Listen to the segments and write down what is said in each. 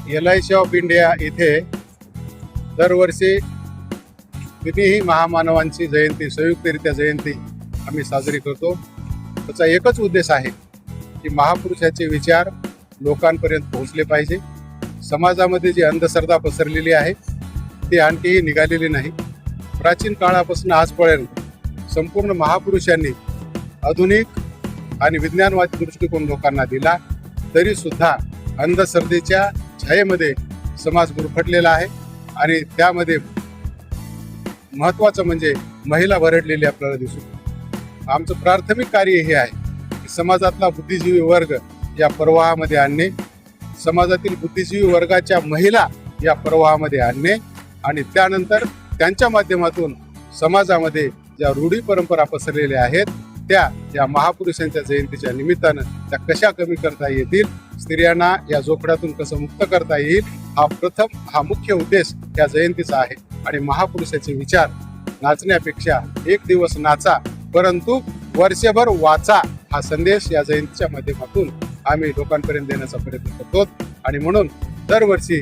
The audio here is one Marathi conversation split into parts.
LIC ऑफ इंडिया इथे दरवर्षी कितीही महामानवांची जयंती, संयुक्तरित्या जयंती आम्ही साजरी करतो. त्याचा एकच उद्देश आहे की महापुरुषाचे विचार लोकांपर्यंत पोहोचले पाहिजे. समाजामध्ये जी अंधश्रद्धा पसरलेली आहे ती आणखीही निघालेली नाही. प्राचीन काळापासून आजपर्यंत संपूर्ण महापुरुषांनी आधुनिक आणि विज्ञानवादी दृष्टिकोन लोकांना दिला, तरी सुद्धा अंधश्रद्धेच्या छायेमध्ये समाज गुरफटलेला आहे. आणि त्यामध्ये महत्त्वाचं म्हणजे महिला भरडलेली आपल्याला दिसून. आमचं प्राथमिक कार्य हे आहे की समाजातला बुद्धिजीवी वर्ग या प्रवाहामध्ये आणणे, समाजातील बुद्धिजीवी वर्गाच्या महिला या प्रवाहामध्ये आणणे आणि त्यानंतर त्यांच्या माध्यमातून समाजामध्ये ज्या रूढी परंपरा पसरलेल्या आहेत त्या या महापुरुषांच्या जयंतीच्या निमित्तानं त्या कशा कमी करता येतील, स्त्रियांना या जोखडातून कसं मुक्त करता येईल, हा मुख्य उद्देश या जयंतीचा आहे. आणि महापुरुषाचे विचार नाचण्यापेक्षा एक दिवस नाचा परंतु वर्षभर वाचा हा संदेश या जयंतीच्या माध्यमातून आम्ही लोकांपर्यंत देण्याचा प्रयत्न करतो. आणि म्हणून दरवर्षी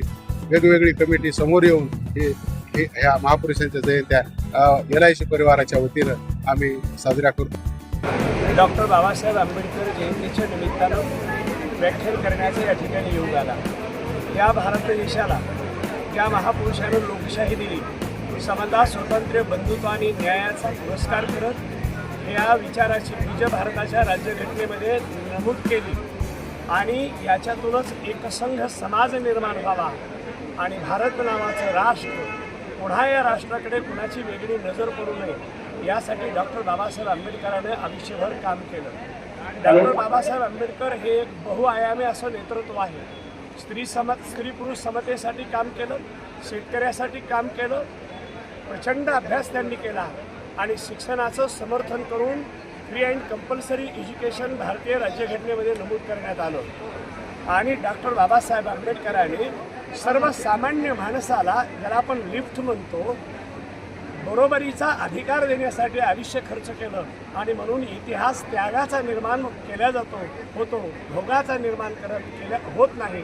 वेगवेगळी कमिटी समोर येऊन ह्या महापुरुषांच्या जयंत्या LIC परिवाराच्या वतीनं आम्ही साजऱ्या करतो. डॉक्टर बाबासाहेब आंबेडकर जयंतीच्या निमित्तानं व्याख्यान करण्याचा या ठिकाणी योग आला. या भारत देशाला ज्या महापुरुषानं लोकशाही दिली, समता, स्वातंत्र्य, बंधुत्व आणि न्यायाचा पुरस्कार करत या विचाराची बीज भारताच्या राज्यघटनेमध्ये नमूद केली आणि याच्यातूनच एकसंघ समाज निर्माण व्हावा आणि भारत नावाचं राष्ट्र पुन्हा या राष्ट्राकडे कुणाची वेगळी नजर पडू नये यासाठी डॉक्टर बाबासाहेब आंबेडकरांनी आयुष्यभर काम केलं. डॉक्टर बाबासाहेब आंबेडकर हे एक बहुआयामी असं नेतृत्व आहे. स्त्री पुरुष समतेसाठी काम केलं, शेतकऱ्यासाठी काम केलं, प्रचंड अभ्यास त्यांनी केला आणि शिक्षणाचं समर्थन करून फ्री अँड कंपल्सरी एज्युकेशन भारतीय राज्यघटनेमध्ये नमूद करण्यात आलं. आणि डॉक्टर बाबासाहेब आंबेडकरांनी सर्वसामान्य माणसाला, ज्याला आपण लिफ्ट म्हणतो, बरोबरीचा अधिकार देण्यासाठी आयुष्य खर्च केलं. आणि म्हणून इतिहास त्यागाचा निर्माण केला होतो, भोगाचा निर्माण होत नाही.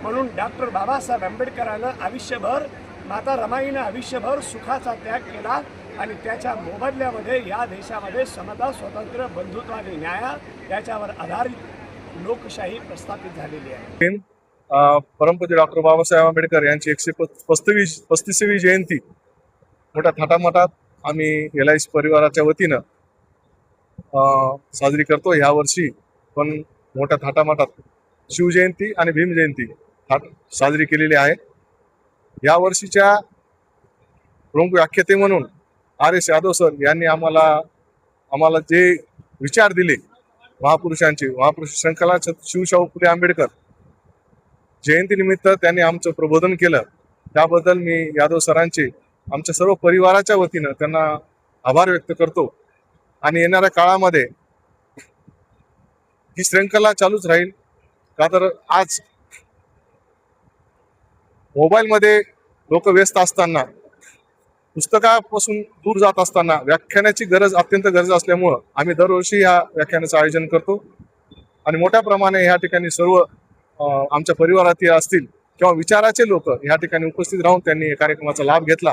म्हणून डॉक्टर बाबासाहेब आंबेडकरांनं आयुष्यभर, माता रमाईनं आयुष्यभर सुखाचा त्याग केला आणि त्याच्या मोबदल्यामध्ये या देशामध्ये समता, स्वातंत्र्य, बंधुत्व आणि न्याय याच्यावर आधारित लोकशाही प्रस्थापित झालेली आहे. परमपूज्य डॉक्टर बाबासाहेब आंबेडकर यांची 135वी जयंती मोठ्या थाटामाटात आम्ही LIC परिवाराच्या वतीनं साजरी करतो. ह्या वर्षी पण मोठ्या थाटामाटात शिवजयंती आणि भीम जयंती साजरी केलेली आहे. या वर्षीच्या प्रमुख व्याख्याते म्हणून RS यादव सर यांनी आम्हाला जे विचार दिले महापुरुष श्रंखला शिवशाहू फुले आंबेडकर जयंतीनिमित्त त्यांनी आमचं प्रबोधन केलं. त्याबद्दल मी यादव सरांचे आमच्या सर्व परिवाराच्या वतीनं त्यांना आभार व्यक्त करतो. आणि येणाऱ्या काळामध्ये ही श्रृंखला चालूच राहील. का तर आज मोबाईलमध्ये लोक व्यस्त असताना, पुस्तकापासून दूर जात असताना व्याख्यानाची अत्यंत गरज असल्यामुळं आम्ही दरवर्षी या व्याख्यानाचं आयोजन करतो. आणि मोठ्या प्रमाणे ह्या ठिकाणी सर्व आमच्या परिवारातील असतील किंवा विचाराचे लोक ह्या ठिकाणी उपस्थित राहून त्यांनी या कार्यक्रमाचा लाभ घेतला.